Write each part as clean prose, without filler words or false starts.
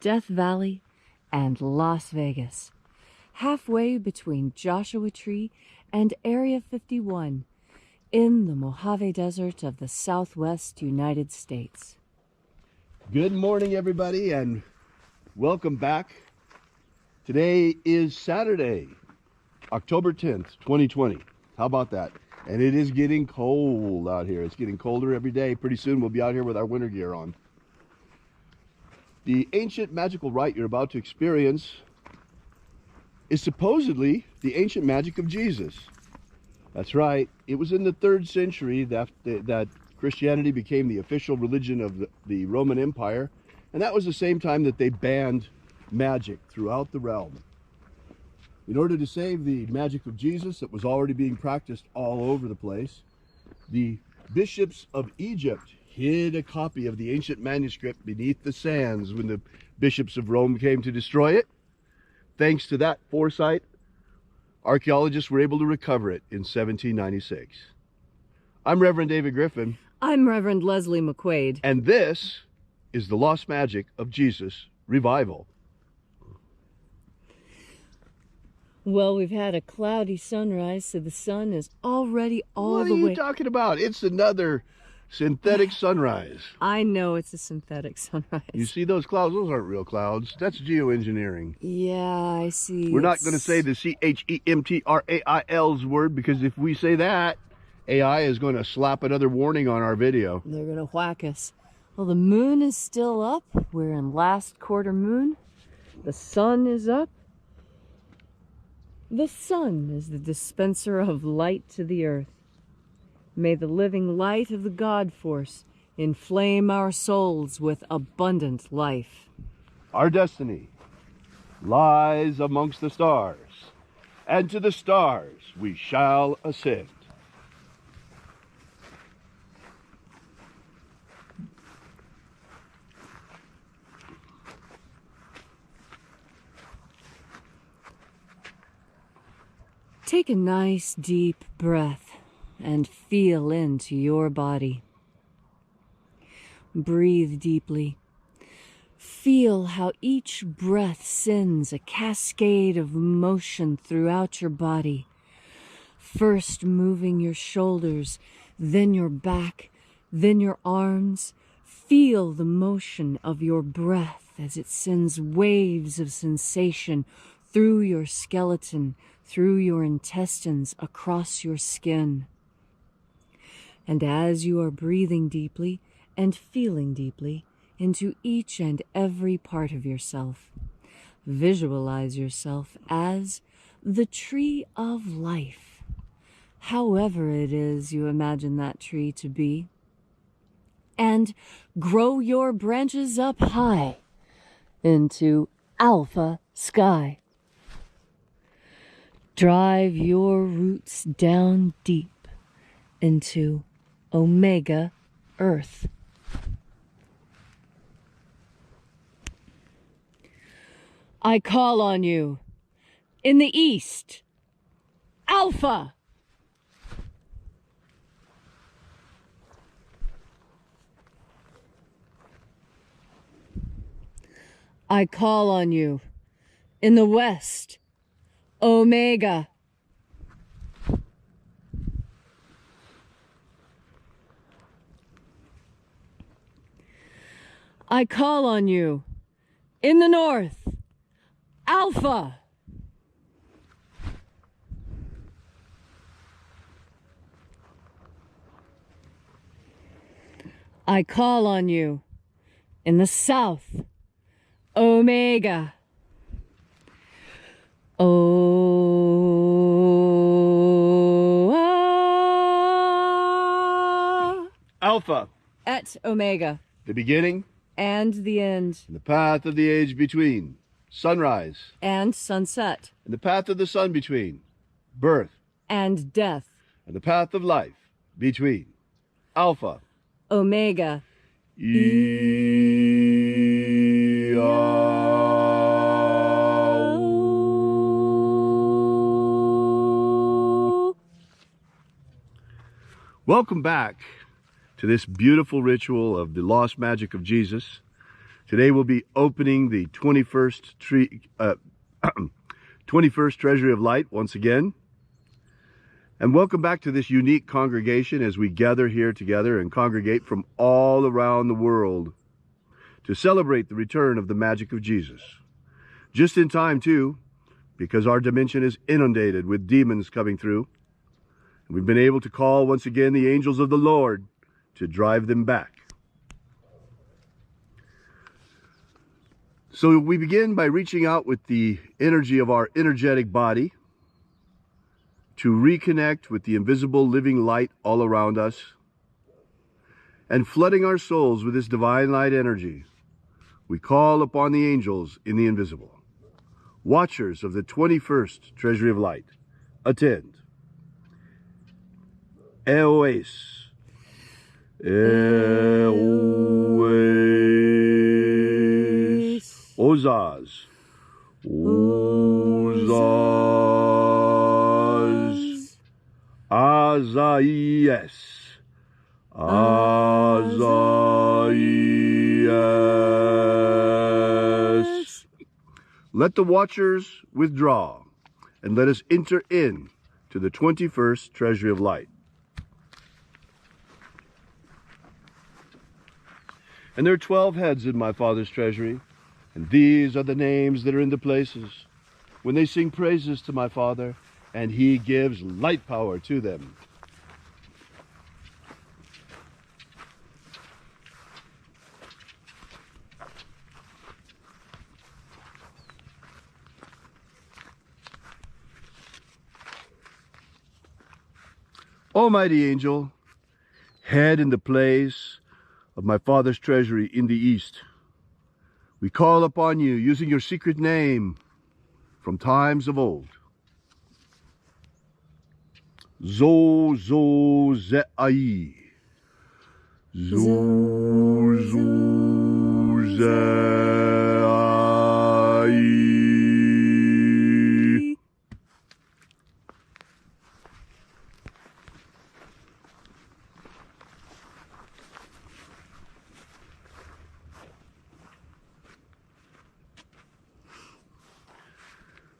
Death Valley and Las Vegas, halfway between Joshua Tree and Area 51 in the Mojave Desert of the Southwest United States. Good morning, everybody, and welcome back. Today is Saturday, October 10th, 2020. How about that? And it is getting cold out here. It's getting colder every day. Pretty soon we'll be out here with our winter gear on. The ancient magical rite you're about to experience is supposedly the ancient magic of Jesus. That's right. It was in the 3rd century that Christianity became the official religion of the Roman Empire, and that was the same time that they banned magic throughout the realm. In order to save the magic of Jesus that was already being practiced all over the place, the bishops of Egypt hid a copy of the ancient manuscript beneath the sands when the bishops of Rome came to destroy it. Thanks to that foresight, archaeologists were able to recover it in 1796. I'm Reverend David Griffin. I'm Reverend Leslie McQuaid. And this is the Lost Magic of Jesus Revival. Well, we've had a cloudy sunrise, so the sun is already all the way... What are you talking about? It's another synthetic sunrise. I know it's a synthetic sunrise. You see those clouds? Those aren't real clouds. That's geoengineering. Yeah, I see. We're not going to say the CHEMTRAIL's word, because if we say that, AI is going to slap another warning on our video. They're going to whack us. Well, the moon is still up. We're in last quarter moon. The sun is up. The sun is the dispenser of light to the earth. May the living light of the God Force inflame our souls with abundant life. Our destiny lies amongst the stars, and to the stars we shall ascend. Take a nice deep breath and feel into your body. Breathe deeply. Feel how each breath sends a cascade of motion throughout your body. First moving your shoulders, then your back, then your arms. Feel the motion of your breath as it sends waves of sensation through your skeleton, through your intestines, across your skin. And as you are breathing deeply and feeling deeply into each and every part of yourself, visualize yourself as the tree of life, however it is you imagine that tree to be, and grow your branches up high into alpha sky. Drive your roots down deep into Omega Earth. I call on you in the east, Alpha. I call on you in the west, Omega. I call on you in the north, Alpha. I call on you in the south, Omega. Alpha. Et Omega. The beginning. And the end. And the path of the age between. Sunrise. And sunset. And the path of the sun between. Birth. And death. And the path of life between. Alpha. Omega. Welcome back to this beautiful ritual of the lost magic of Jesus. Today we'll be opening the 21st Treasury of Light once again. And welcome back to this unique congregation as we gather here together and congregate from all around the world to celebrate the return of the magic of Jesus. Just in time, too, because our dimension is inundated with demons coming through. And we've been able to call once again the angels of the Lord to drive them back. So we begin by reaching out with the energy of our energetic body to reconnect with the invisible living light all around us and flooding our souls with this divine light energy. We call upon the angels in the invisible, watchers of the 21st Treasury of Light. Attend. Eoes. Eoes. Ozaz. Ozaz. Azaies. Azaies. Let the watchers withdraw, and let us enter in to the 21st Treasury of Light. And there are 12 heads in my Father's treasury, and these are the names that are in the places when they sing praises to my Father, and he gives light power to them. Almighty angel, head in the place of my Father's treasury in the east, we call upon you using your secret name from times of old. Zo zo ze'ai. Zo zo ze'ai.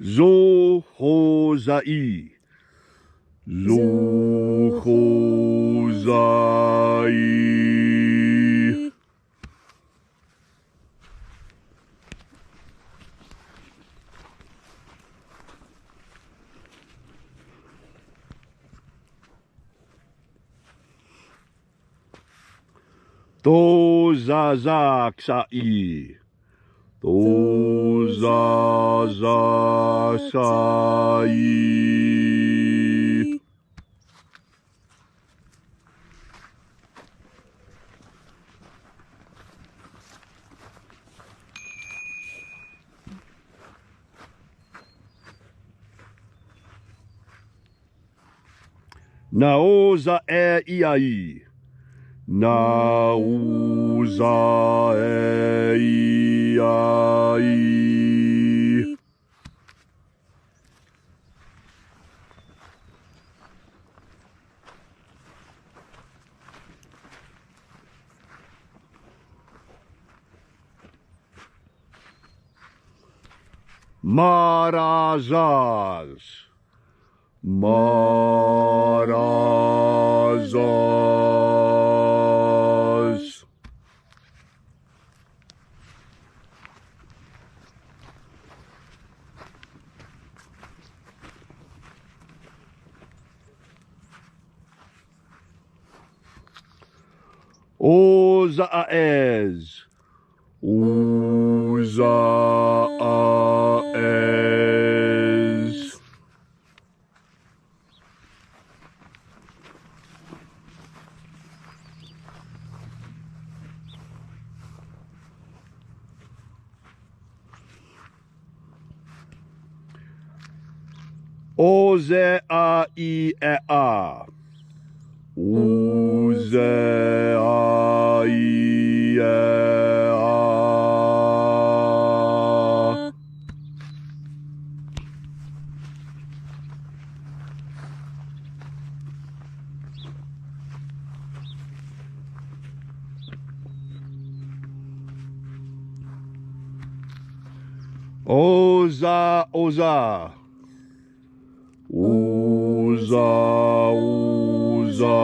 Zo ho zai. Zo ho zai. To za za ksai. To za za ksai. Naoza e iai. Naoza e iai. Marazaz. Marazaz. Ozaez. Ozaez. Oze a I e a. Oze a I e a. Oza, Oza. Oza, Oza.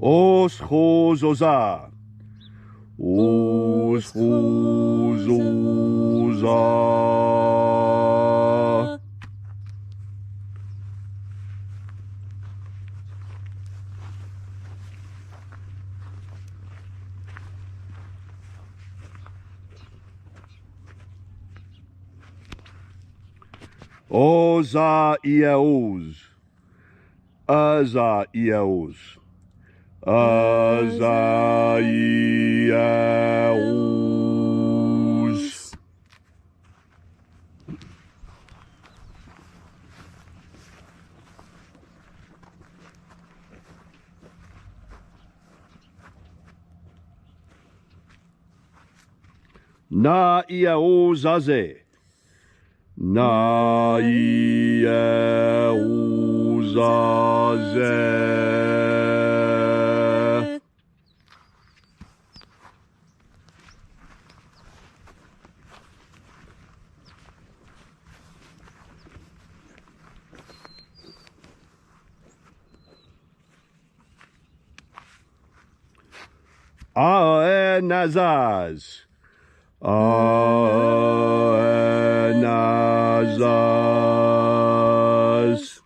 Os, Hos, Oza. Os, Hos, Oza. Oza, Iaos. Aza, Iaos. Aza, Iaos. Na, Iaos, Aze. Na, Iaos, Aze. Aenazaz. Aenazaz.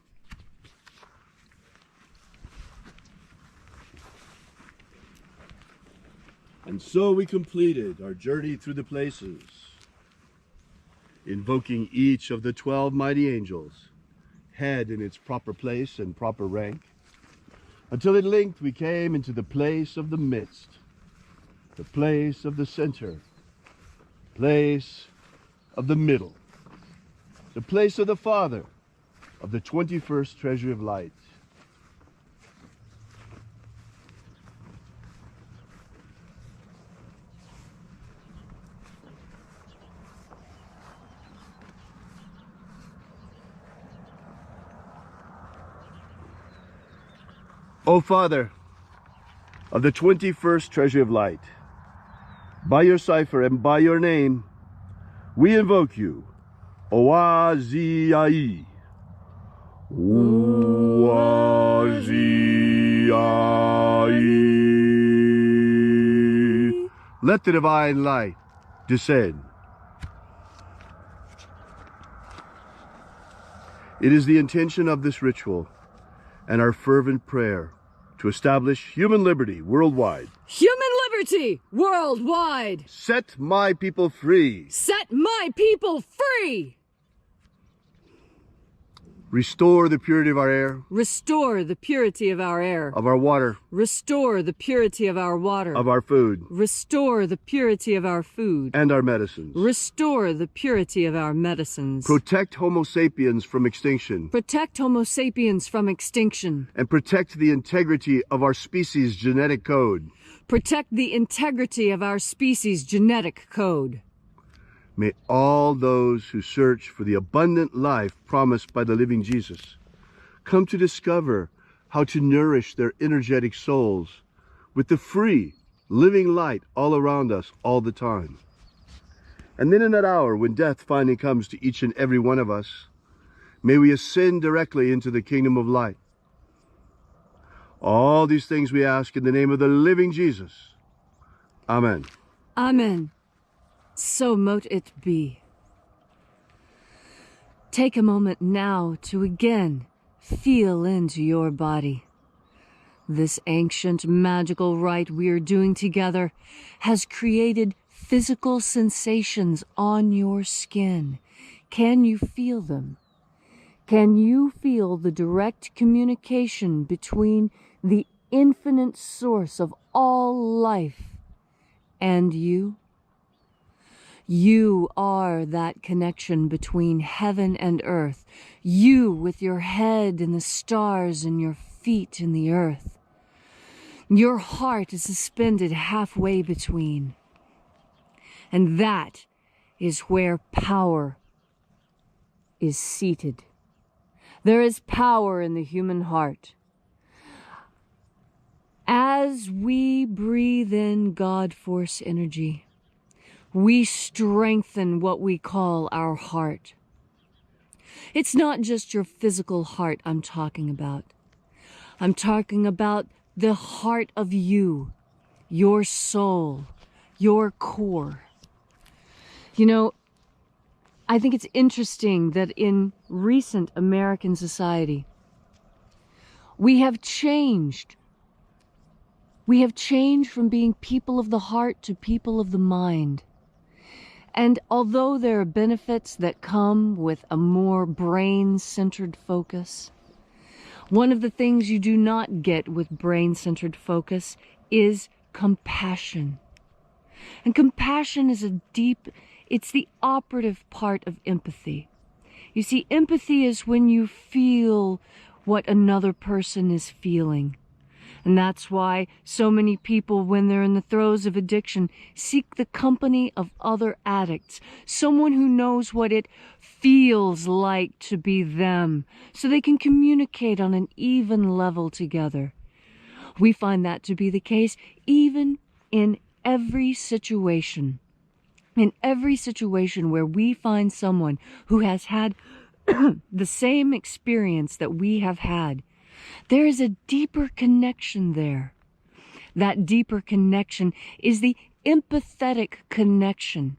And so we completed our journey through the places, invoking each of the 12 mighty angels, head in its proper place and proper rank, until at length we came into the place of the midst, the place of the center, place of the middle, the place of the Father, of the 21st treasury of light. O Father, of the 21st treasury of light, by your cipher and by your name, we invoke you, Oaziai. Oaziai. Let the divine light descend. It is the intention of this ritual and our fervent prayer to establish human liberty worldwide. Human liberty worldwide! Set my people free. Set my people free! Restore the purity of our air, Restore the purity of our air. of our water, Restore the purity of our water. of our food, Restore the purity of our food. and our medicines. Restore the purity of our medicines. Protect Homo sapiens from extinction, Protect Homo sapiens from extinction. and protect the integrity of our species' genetic code. Protect the integrity of our species' genetic code. May all those who search for the abundant life promised by the living Jesus come to discover how to nourish their energetic souls with the free, living light all around us all the time. And then in that hour when death finally comes to each and every one of us, may we ascend directly into the kingdom of light. All these things we ask in the name of the living Jesus. Amen. Amen. So mote it be. Take a moment now to again feel into your body. This ancient magical rite we are doing together has created physical sensations on your skin. Can you feel them? Can you feel the direct communication between the infinite source of all life and you? You are that connection between heaven and earth. You with your head in the stars and your feet in the earth. Your heart is suspended halfway between. And that is where power is seated. There is power in the human heart. As we breathe in God Force energy, we strengthen what we call our heart. It's not just your physical heart I'm talking about. I'm talking about the heart of you, your soul, your core. You know, I think it's interesting that in recent American society, we have changed. We have changed from being people of the heart to people of the mind. And although there are benefits that come with a more brain-centered focus, one of the things you do not get with brain-centered focus is compassion. And compassion is it's the operative part of empathy. You see, empathy is when you feel what another person is feeling. And that's why so many people, when they're in the throes of addiction, seek the company of other addicts, someone who knows what it feels like to be them, so they can communicate on an even level together. We find that to be the case even in every situation. In every situation where we find someone who has had the same experience that we have had, there is a deeper connection there. That deeper connection is the empathetic connection.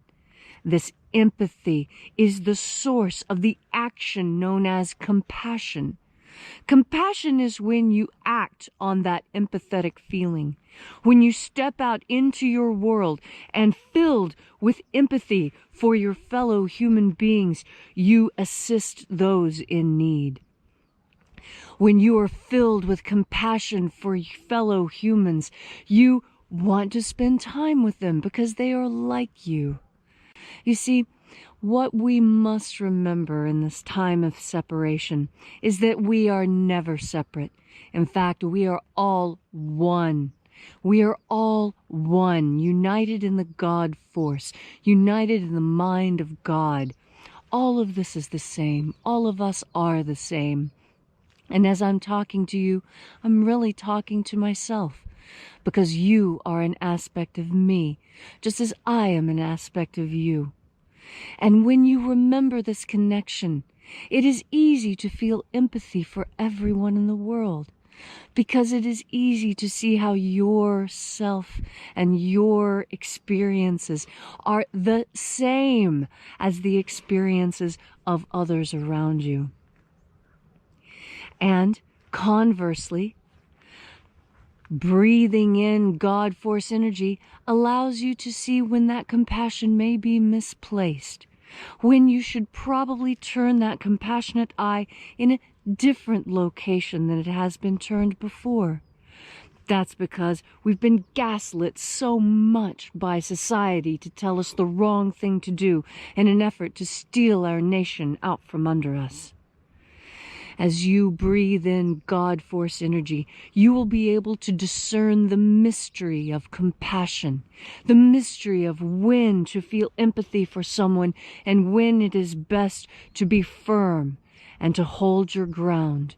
This empathy is the source of the action known as compassion. Compassion is when you act on that empathetic feeling, when you step out into your world and filled with empathy for your fellow human beings, you assist those in need. When you are filled with compassion for fellow humans, you want to spend time with them because they are like you. You see, what we must remember in this time of separation is that we are never separate. In fact, we are all one. We are all one, united in the God force, united in the mind of God. All of this is the same. All of us are the same. And as I'm talking to you, I'm really talking to myself, because you are an aspect of me, just as I am an aspect of you. And when you remember this connection, it is easy to feel empathy for everyone in the world, because it is easy to see how yourself and your experiences are the same as the experiences of others around you. And conversely, breathing in God force energy allows you to see when that compassion may be misplaced, when you should probably turn that compassionate eye in a different location than it has been turned before. That's because we've been gaslit so much by society to tell us the wrong thing to do in an effort to steal our nation out from under us. As you breathe in God force energy, you will be able to discern the mystery of compassion, the mystery of when to feel empathy for someone and when it is best to be firm and to hold your ground.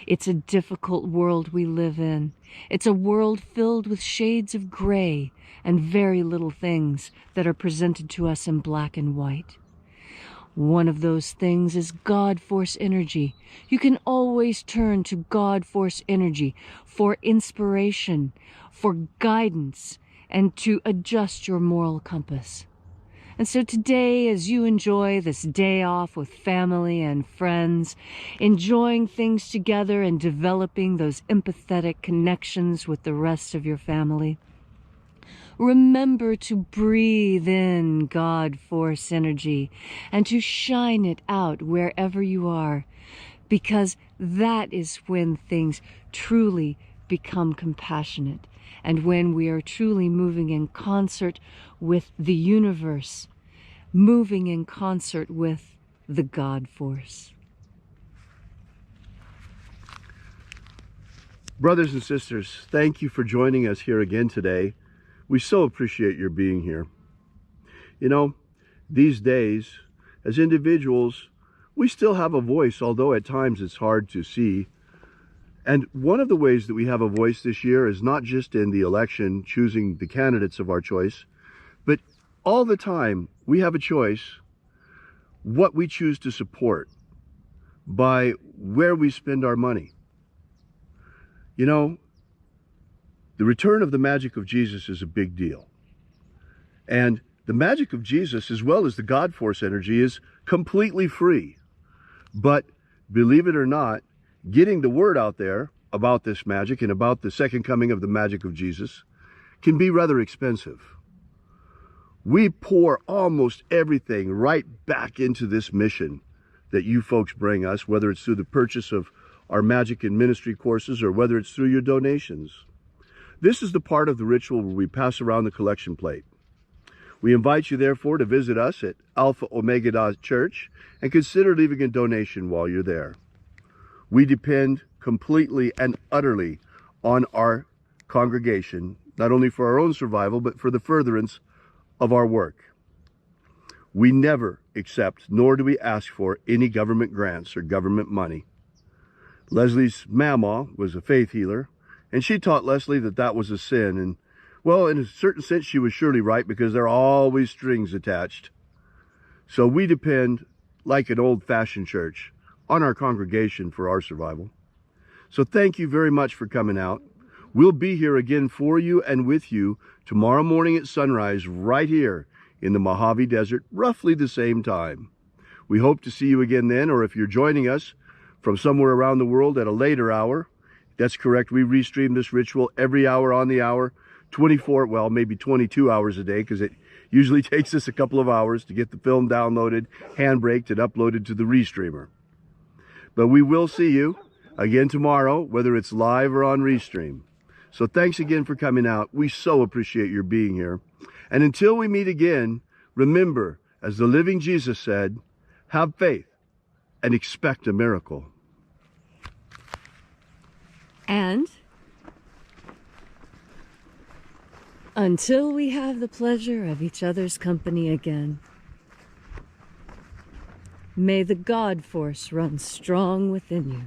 It's a difficult world we live in. It's a world filled with shades of gray and very little things that are presented to us in black and white. One of those things is God force energy. You can always turn to God force energy for inspiration, for guidance, and to adjust your moral compass. And so today, as you enjoy this day off with family and friends, enjoying things together and developing those empathetic connections with the rest of your family, remember to breathe in God force energy and to shine it out wherever you are, because that is when things truly become compassionate and when we are truly moving in concert with the universe, moving in concert with the God force. Brothers and sisters, thank you for joining us here again today. We so appreciate your being here. You know, these days, as individuals, we still have a voice, although at times it's hard to see. And one of the ways that we have a voice this year is not just in the election, choosing the candidates of our choice, but all the time we have a choice what we choose to support by where we spend our money. You know, the return of the Magick of Jesus is a big deal. And the Magick of Jesus, as well as the God Force energy, is completely free. But believe it or not, getting the word out there about this magic and about the second coming of the Magick of Jesus can be rather expensive. We pour almost everything right back into this mission that you folks bring us, whether it's through the purchase of our magic and ministry courses or whether it's through your donations. This is the part of the ritual where we pass around the collection plate. We invite you, therefore, to visit us at Alpha Omega Church and consider leaving a donation while you're there. We depend completely and utterly on our congregation, not only for our own survival, but for the furtherance of our work. We never accept, nor do we ask for, any government grants or government money. Leslie's mama was a faith healer, and she taught Leslie that that was a sin. And, well, in a certain sense, she was surely right, because there are always strings attached. So we depend, like an old-fashioned church, on our congregation for our survival. So thank you very much for coming out. We'll be here again for you and with you tomorrow morning at sunrise, right here in the Mojave Desert, roughly the same time. We hope to see you again then, or if you're joining us from somewhere around the world at a later hour, that's correct. We restream this ritual every hour on the hour, 24, well, maybe 22 hours a day, because it usually takes us a couple of hours to get the film downloaded, handbraked, and uploaded to the Restreamer. But we will see you again tomorrow, whether it's live or on Restream. So thanks again for coming out. We so appreciate your being here. And until we meet again, remember, as the living Jesus said, have faith and expect a miracle. And until we have the pleasure of each other's company again, may the God Force run strong within you.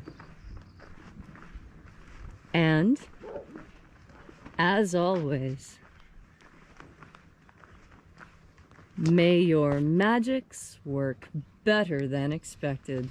And, as always, may your magics work better than expected.